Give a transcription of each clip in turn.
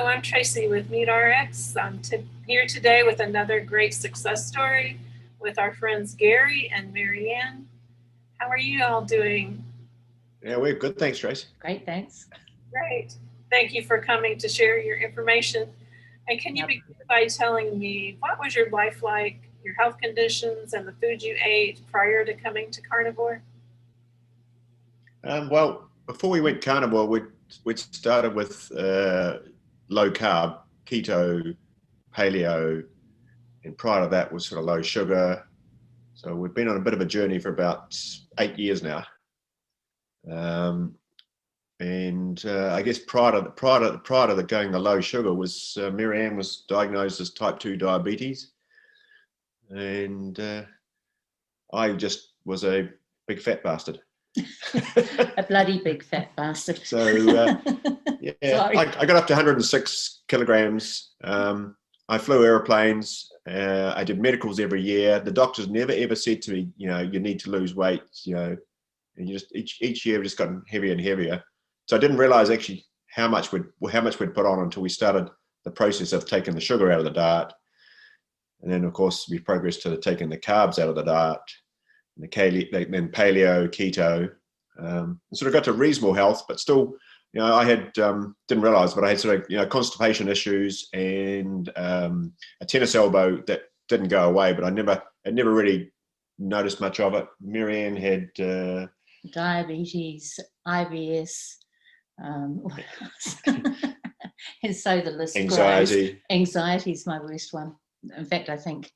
I'm Tracy with MeatRx. I'm here today with another great success story with our friends Gary and Maryanne. How are you all doing? Yeah, we're good. Thanks, Tracy. Great, thanks. Great. Thank you for coming to share your information. And can you begin by telling me, what was your life like, your health conditions, and the food you ate prior to coming to carnivore? Well, before we went carnivore, we'd started with low carb, keto, paleo, and prior to that was sort of low sugar. So we've been on a bit of a journey for about 8 years now. I guess prior to going the low sugar was Maryanne was diagnosed as type 2 diabetes, and I just was a big fat bastard. A bloody big fat bastard. So yeah, I got up to 106 kilograms. I flew airplanes. I did medicals every year. The doctors never ever said to me, you need to lose weight. And you just each year just gotten heavier and heavier. So I didn't realize actually how much we'd put on until we started the process of taking the sugar out of the diet, and then of course we progressed to taking the carbs out of the diet, and then paleo, keto. Sort of got to reasonable health, but still, I had didn't realize, but I had sort of constipation issues and a tennis elbow that didn't go away, but I never really noticed much of it. Maryanne had diabetes, IBS, what else? And so the list anxiety. grows. Anxiety is my worst one. In fact, I think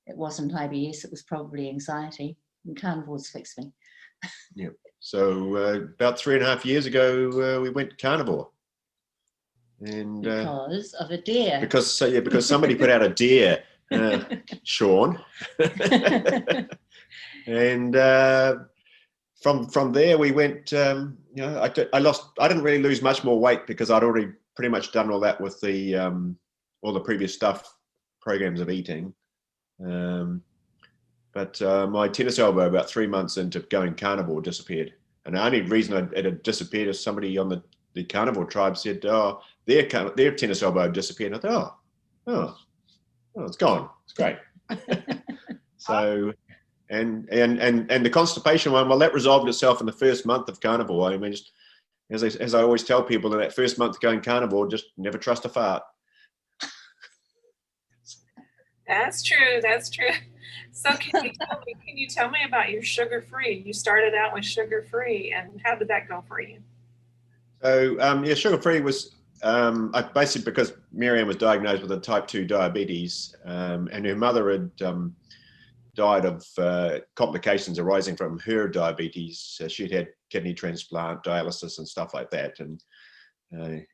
it wasn't IBS, it was probably anxiety. And carnivore's fixed me. Yeah. So about 3.5 years ago, we went carnivore. And because of a deer. Because somebody put out a deer, Shawn. And from there we went. I didn't really lose much more weight because I'd already pretty much done all that with the all the previous programs of eating. But my tennis elbow, about 3 months into going carnivore, disappeared. And the only reason it had disappeared is somebody on the carnivore tribe said, "Oh, their tennis elbow disappeared." And I thought, oh, it's gone. It's great. So, and the constipation one, well, that resolved itself in the first month of carnivore. I mean, just as I always tell people, in that first month going carnivore, just never trust a fart. That's true. That's true. So can you tell me about your sugar-free? You started out with sugar-free, and how did that go for you? So yeah, sugar-free was basically because Maryanne was diagnosed with a type 2 diabetes, and her mother had died of complications arising from her diabetes. She'd had kidney transplant, dialysis, and stuff like that, and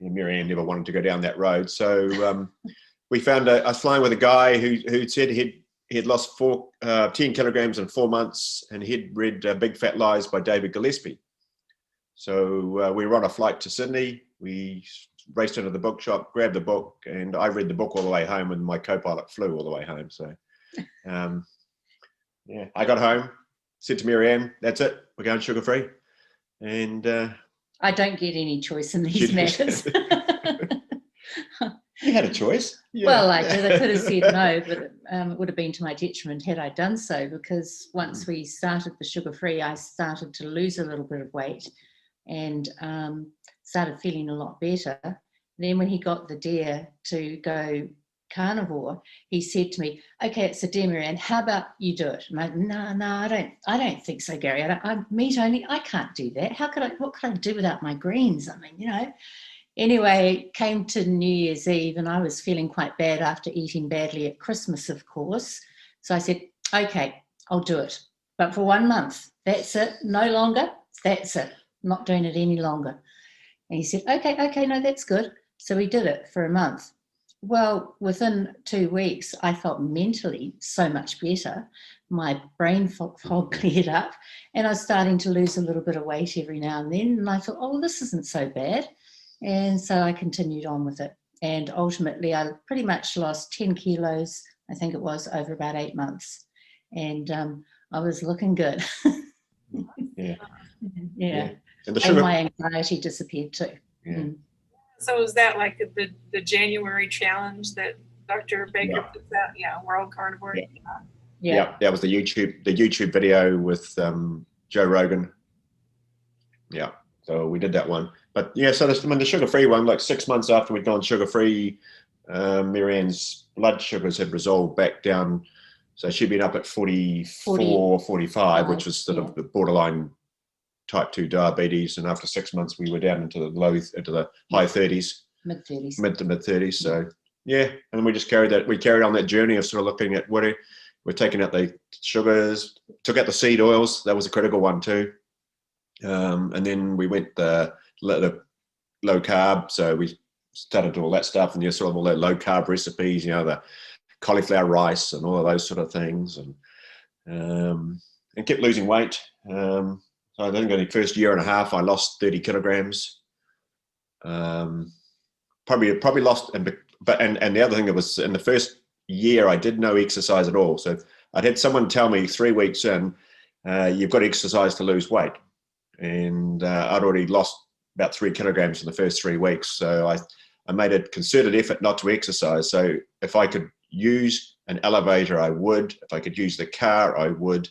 Maryanne never wanted to go down that road. So we found I was flying with a guy who said he'd lost 10 kilograms in 4 months, and he'd read Big Fat Lies by David Gillespie. So we were on a flight to Sydney. We raced into the bookshop, grabbed the book, and I read the book all the way home, and my co-pilot flew all the way home. So yeah, I got home, said to Maryanne, "That's it, we're going sugar-free." And I don't get any choice in these matters. You had a choice. Yeah. Well, I did. I could have said no, but it would have been to my detriment had I done so, because once we started the sugar-free, I started to lose a little bit of weight and started feeling a lot better. Then when he got the deer to go carnivore, he said to me, "Okay, it's a deer, Maryanne, how about you do it?" And I, no, I don't think so, Gary. I'm meat only. I can't do that. What could I do without my greens? I mean, Anyway, it came to New Year's Eve and I was feeling quite bad after eating badly at Christmas, of course. So I said, "Okay, I'll do it. But for 1 month, that's it, no longer, that's it. I'm not doing it any longer." And he said, okay, no, that's good. So we did it for a month. Well, within 2 weeks, I felt mentally so much better. My brain fog cleared up and I was starting to lose a little bit of weight every now and then. And I thought, oh, this isn't so bad. And so I continued on with it. And ultimately, I pretty much lost 10 kilos, I think it was, over about 8 months. And I was looking good. Yeah. Yeah. And my anxiety disappeared too. Yeah. So is that like the January challenge that Dr. Baker puts out? Yeah, World Carnivore. Yeah. That was the YouTube video with Joe Rogan. Yeah, so we did that one. But yeah, so the sugar-free one, like 6 months after we'd gone sugar-free, Maryanne's blood sugars had resolved back down. So she'd been up at 44, 45, which was sort of the borderline type 2 diabetes. And after 6 months, we were down into the high 30s. Mid to mid 30s. So yeah, and we just carried on that journey of sort of looking at we're taking out the sugars, took out the seed oils. That was a critical one too. And then we went the low carb. So we started doing all that stuff, and sort of all that low carb recipes, the cauliflower rice and all of those sort of things, and kept losing weight. So I think in the first year and a half, I lost 30 kilograms. Probably lost, but the other thing that was in the first year, I did no exercise at all. So I'd had someone tell me 3 weeks in, you've got to exercise to lose weight. And I'd already lost about 3 kilograms in the first 3 weeks. So I made a concerted effort not to exercise. So if I could use an elevator, I would. If I could use the car, I would.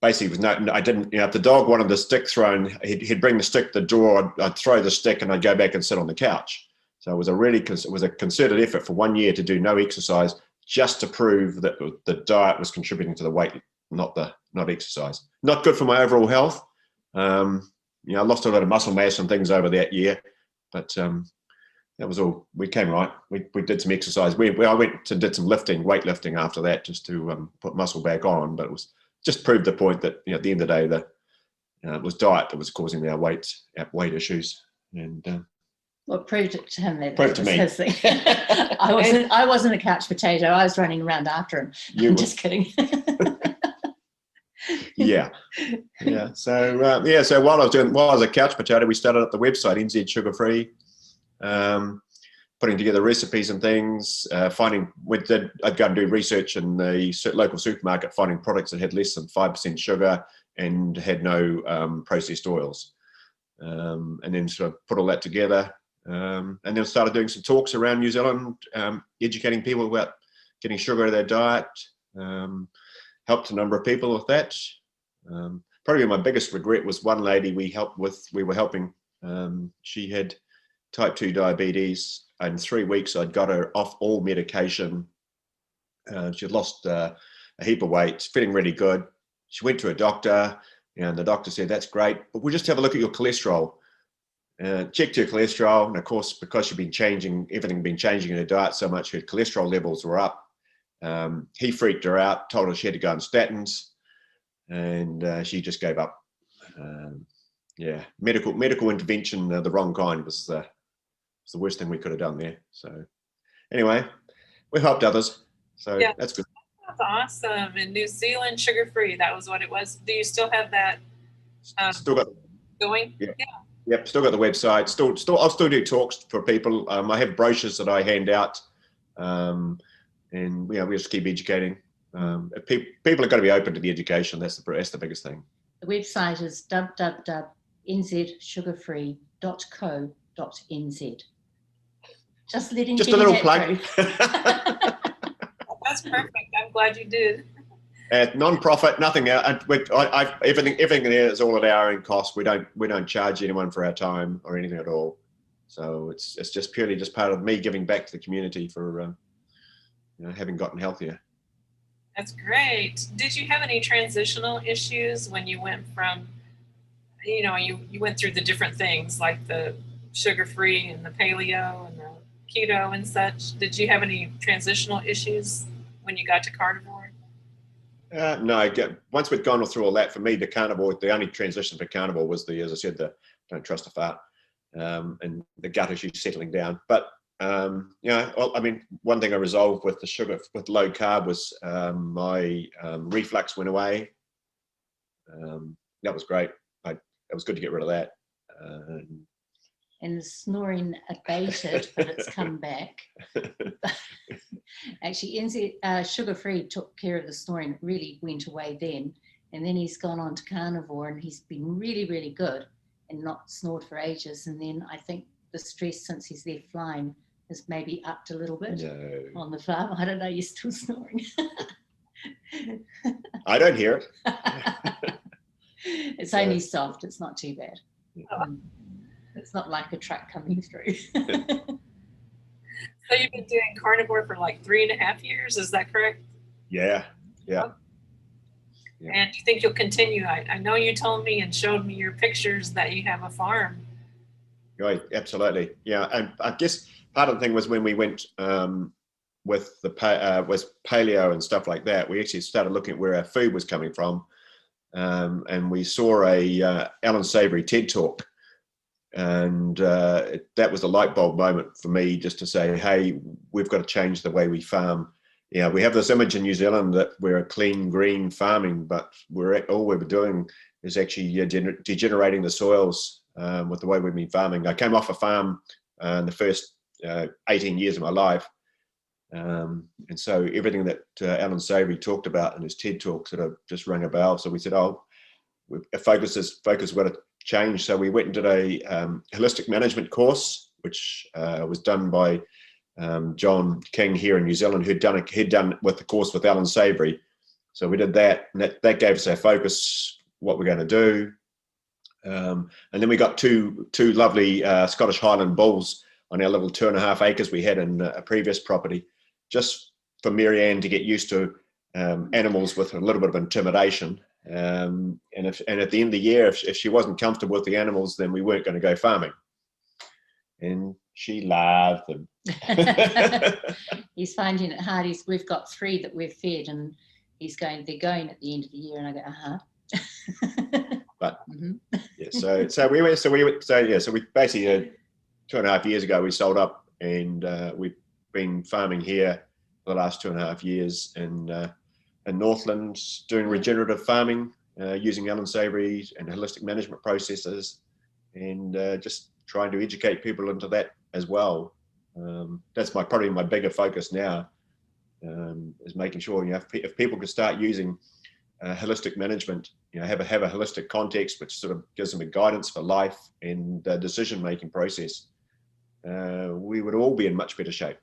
Basically, I didn't, if the dog wanted the stick thrown, he'd bring the stick to the door, I'd throw the stick and I'd go back and sit on the couch. So it was a concerted effort for 1 year to do no exercise, just to prove that the diet was contributing to the weight, not exercise. Not good for my overall health. I lost a lot of muscle mass and things over that year, but that was all. We came right. We did some exercise. I went and did some weightlifting after that, just to put muscle back on. But it was just proved the point that at the end of the day, it was diet that was causing our weight issues. And well, it proved it to him that proved to me. His thing. I wasn't a couch potato. I was running around after him. I'm just kidding. yeah. So so while I was a couch potato, we started up the website NZ Sugarfree, putting together recipes and things. I'd go and do research in the local supermarket, finding products that had less than 5% sugar and had no processed oils, and then sort of put all that together, and then started doing some talks around New Zealand, educating people about getting sugar out of their diet. Helped a number of people with that. Probably my biggest regret was one lady we were helping. She had type 2 diabetes. In 3 weeks, I'd got her off all medication. She'd lost a heap of weight, feeling really good. She went to a doctor, and the doctor said, "That's great, but we'll just have a look at your cholesterol." Checked her cholesterol, and of course, because everything had been changing in her diet so much, her cholesterol levels were up. He freaked her out, told her she had to go on statins, and she just gave up. Medical intervention, the wrong kind, was the worst thing we could have done there. So anyway, we helped others, so that's good. That's awesome. In New Zealand, sugar-free, that was what it was. Do you still have that still got going? Yeah. Yep, still got the website. I'll still do talks for people. I have brochures that I hand out, and we just keep educating. People are going to be open to the education. That's the biggest thing. The website is www.nzsugarfree.co.nz. Just a little plug. That's perfect. I'm glad you did. Non-profit, nothing. Everything there is all at our own cost. We don't charge anyone for our time or anything at all. So it's just purely part of me giving back to the community for having gotten healthier. That's great. Did you have any transitional issues when you went from, you went through the different things like the sugar-free and the paleo and the keto and such? Did you have any transitional issues when you got to carnivore? No. Once we'd gone through all that, for me, the only transition for carnivore was as I said, the don't trust a fart, and the gut issues settling down. But one thing I resolved with the sugar, with low carb, was my reflux went away. That was great. It was good to get rid of that. And the snoring abated, but it's come back. Actually, NZ Sugar-Free took care of the snoring. It really went away then. And then he's gone on to carnivore, and he's been really, really good and not snored for ages. And then I think the stress since he's left flying has maybe upped a little bit No. on the farm. I don't know, you're still snoring. I don't hear it. It's only soft, it's not too bad. Oh. It's not like a truck coming through. So you've been doing carnivore for like 3.5 years, is that correct? Yeah. And do you think you'll continue? I know you told me and showed me your pictures that you have a farm. Right, absolutely. Yeah, and I guess part of the thing was when we went with the was paleo and stuff like that, we actually started looking at where our food was coming from, and we saw a Alan Savory TED talk, and that was a light bulb moment for me, just to say, hey, we've got to change the way we farm. Yeah, we have this image in New Zealand that we're a clean, green farming, but all we're doing is actually degenerating the soils with the way we've been farming. I came off a farm in the first 18 years of my life, and so everything that Alan Savory talked about in his TED talk sort of just rang a bell. So we said, oh, focus has got to change. So we went and did a holistic management course, which was done by John King here in New Zealand, who'd done with the course with Alan Savory. So we did that, and that gave us our focus, what we're going to do. And then we got two lovely Scottish Highland bulls on our little 2.5 acres we had in a previous property, just for Maryanne to get used to animals with a little bit of intimidation. And at the end of the year, if she wasn't comfortable with the animals, then we weren't going to go farming. And she loved them. He's finding it hard. We've got 3 that we've fed, and they're going at the end of the year, and I go, But yeah, so we basically 2.5 years ago we sold up, and we've been farming here for the last 2.5 years in Northland, doing regenerative farming, using Alan Savory and holistic management processes, and just trying to educate people into that as well. That's probably my bigger focus now, is making sure, if people can start using holistic management, have a holistic context which sort of gives them a guidance for life and decision-making process, we would all be in much better shape.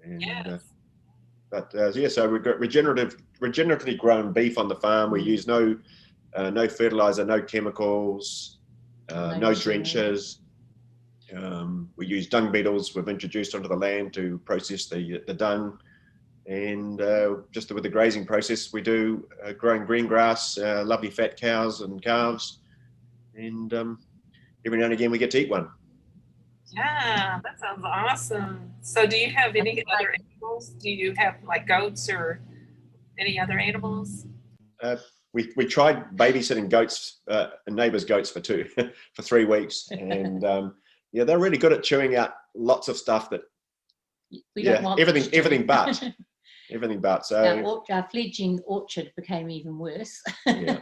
And, yes. So we've got regeneratively grown beef on the farm. We use no fertilizer, no chemicals, no drenches. We use dung beetles we've introduced onto the land to process the dung. And just with the grazing process, we do growing green grass, lovely fat cows and calves, and every now and again we get to eat one. Yeah, that sounds awesome. So do you have any other animals? Do you have like goats or any other animals? We tried babysitting goats, neighbours' goats for 3 weeks, and they're really good at chewing out lots of stuff that we don't want everything but. Everything but. So our fledgling orchard became even worse. Yeah.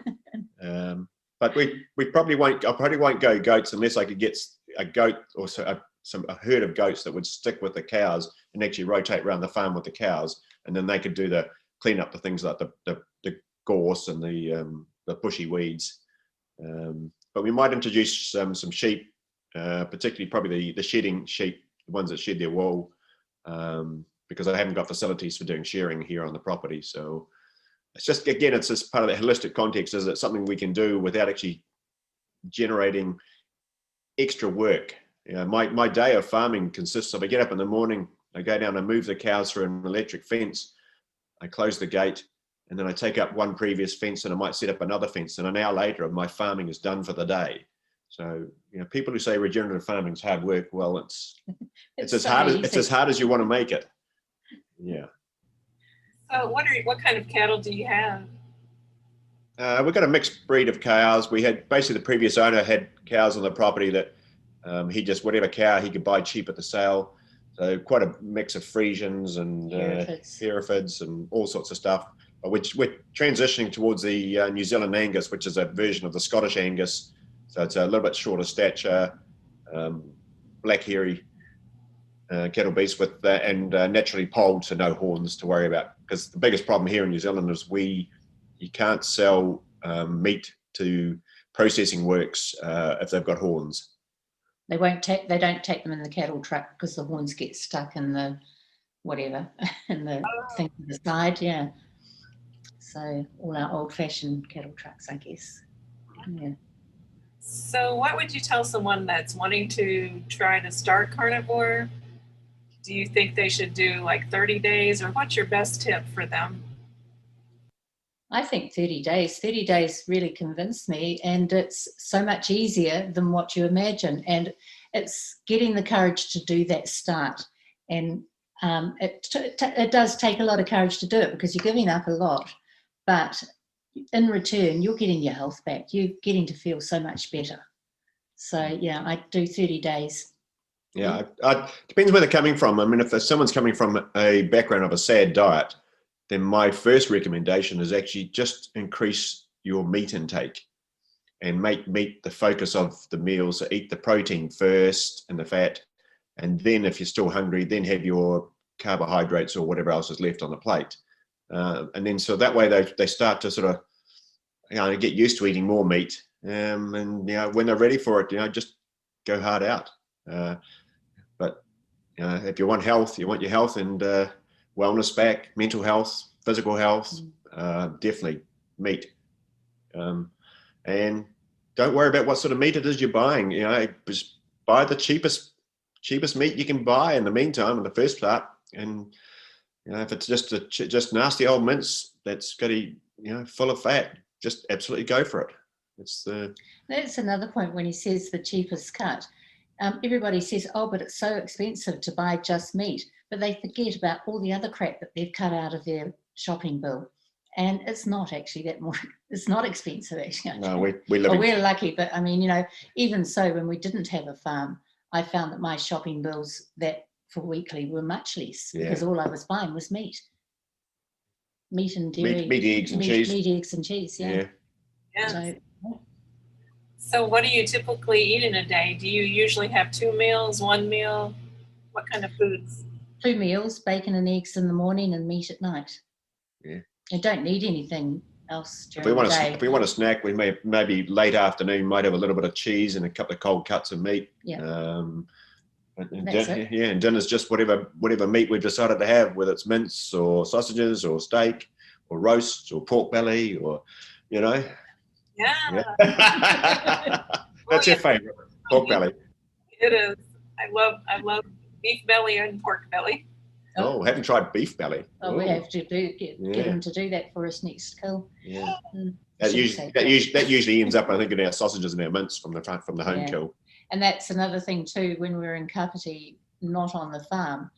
But we probably won't. I probably won't go goats unless I could get a goat or a herd of goats that would stick with the cows and actually rotate around the farm with the cows, and then they could do clean up the things like the gorse and the bushy weeds. But we might introduce some sheep, particularly probably the shedding sheep, the ones that shed their wool. Because I haven't got facilities for doing shearing here on the property. So it's just part of the holistic context. Is it something we can do without actually generating extra work? My day of farming consists of, I get up in the morning, I go down and move the cows through an electric fence, I close the gate, and then I take up one previous fence and I might set up another fence, and an hour later my farming is done for the day. So people who say regenerative farming is hard work, well, it's as hard as you want to make it. Yeah. So what kind of cattle do you have? We've got a mixed breed of cows. We had basically, the previous owner had cows on the property that he just, whatever cow he could buy cheap at the sale. So quite a mix of Friesians and Herefords and all sorts of stuff. Which we're transitioning towards the New Zealand Angus, which is a version of the Scottish Angus. So it's a little bit shorter stature, black hairy cattle beasts with and naturally polled, so no horns to worry about. Because the biggest problem here in New Zealand is you can't sell meat to processing works if they've got horns. They don't take them in the cattle truck because the horns get stuck in the whatever, in the thing to the side, yeah. So all our old-fashioned cattle trucks, I guess. Yeah. So what would you tell someone that's wanting to try to start carnivore? Do you think they should do like 30 days, or what's your best tip for them? I think 30 days. 30 days really convinced me, and it's so much easier than what you imagine. And it's getting the courage to do that start. And it does take a lot of courage to do it because you're giving up a lot, but in return, you're getting your health back. You're getting to feel so much better. So yeah, I do 30 days. Yeah, depends where they're coming from. I mean, if someone's coming from a background of a sad diet, then my first recommendation is actually just increase your meat intake and make meat the focus of the meals. So eat the protein first and the fat, and then if you're still hungry, then have your carbohydrates or whatever else is left on the plate. And then so that way they start to sort of get used to eating more meat, and when they're ready for it, just go hard out. But if you want health, you want your health and wellness back, mental health, physical health, definitely meat. And don't worry about what sort of meat it is you're buying. Just buy the cheapest meat you can buy in the meantime, in the first part. And if it's just nasty old mince that's got full of fat, just absolutely go for it. That's another point when he says the cheapest cut. Everybody says, oh, but it's so expensive to buy just meat, but they forget about all the other crap that they've cut out of their shopping bill. And it's not actually it's not expensive actually. No, we're lucky, but I mean, even so, when we didn't have a farm, I found that my shopping bills for weekly were much less because all I was buying was meat. Meat and dairy. Meat, eggs and cheese. Meat, eggs and cheese, yeah. So what do you typically eat in a day? Do you usually have 2 meals, 1 meal? What kind of foods? 2 meals, bacon and eggs in the morning and meat at night. Yeah. I don't need anything else during the day. If we want a snack, we maybe late afternoon might have a little bit of cheese and a couple of cold cuts of meat. Yeah. And dinner's just whatever meat we've decided to have, whether it's mince or sausages or steak or roast or pork belly or, Yeah. That's your favorite, pork belly. It is. I love beef belly and pork belly. Oh, haven't tried beef belly. Oh, we have to get them to do that for us next kill. Yeah. That usually ends up, I think, in our sausages and our mince from the home kill. And that's another thing too. When we were in Kapiti, not on the farm,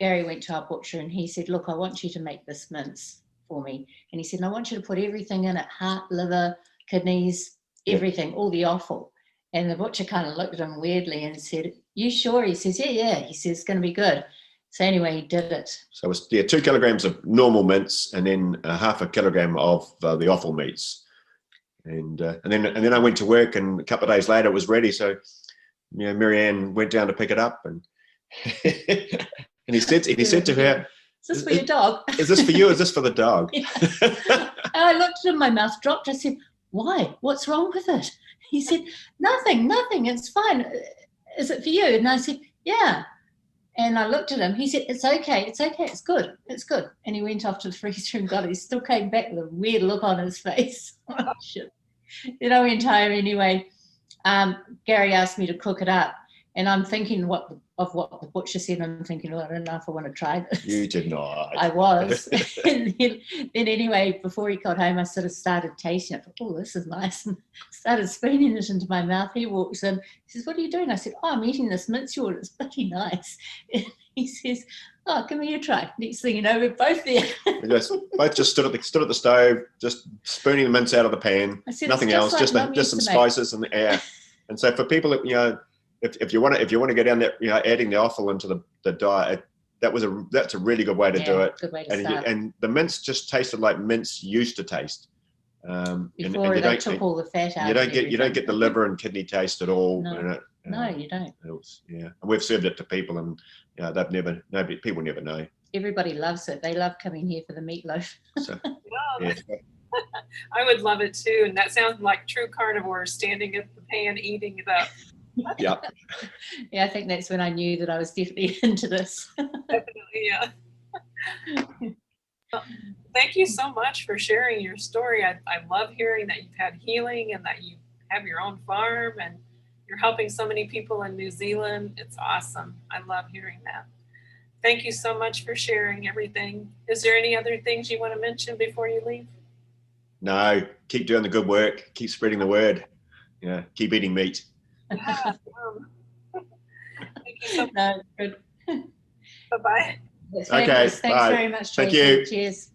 Gary went to our butcher and he said, "Look, I want you to make this mince for me." And he said, "I want you to put everything in it: heart, liver, kidneys, everything, all the offal." And the butcher kind of looked at him weirdly and said, "You sure?" He says, "Yeah." He says, "It's going to be good." So anyway, he did it. So it was 2 kilograms of normal mince and then half a kilogram of the offal meats. And then I went to work, and a couple of days later it was ready. So Maryanne went down to pick it up, and and he said to her, "Is this for your dog?" "Is this for you? Or is this for the dog?" I looked at him, my mouth dropped. I said, "Why? What's wrong with it?" He said, Nothing. It's fine. Is it for you?" And I said, "Yeah." And I looked at him. He said, "It's okay. It's good. And he went off to the freezer and got it. He still came back with a weird look on his face. Oh, shit. Then I went home anyway. Gary asked me to cook it up. And I'm thinking of what the butcher said. I'm thinking, I don't know if I want to try this. You did not. I was. And then anyway, before he got home, I sort of started tasting it. Oh, this is nice. And started spooning it into my mouth. He walks in. He says, "What are you doing?" I said, "Oh, I'm eating this mince yogurt. It's bloody nice." And he says, "Oh, give me a try." Next thing you know, we're both there. We both just stood at the stove, just spooning the mince out of the pan. I said, nothing else, like just some spices and the air. And so for people that if you want to go down there, adding the offal into the diet, that's a really good way to do it. Good way to start. And the mince just tasted like mince used to taste. Before they took all the fat out. You don't get the liver and kidney taste at all. No, you don't. And we've served it to people, and people never know. Everybody loves it. They love coming here for the meatloaf. So, I would love it too. And that sounds like true carnivores standing at the pan eating it up. Yeah. Yeah, I think that's when I knew that I was definitely into this. Definitely, yeah. Well, thank you so much for sharing your story. I love hearing that you've had healing and that you have your own farm and you're helping so many people in New Zealand. It's awesome. I love hearing that. Thank you so much for sharing everything. Is there any other things you want to mention before you leave? No, keep doing the good work. Keep spreading the word. Yeah, keep eating meat. Yeah, thank you so much. No, good. Bye-bye. That's Okay, fabulous. Thanks bye. very much, Thank Tracy. you. Cheers.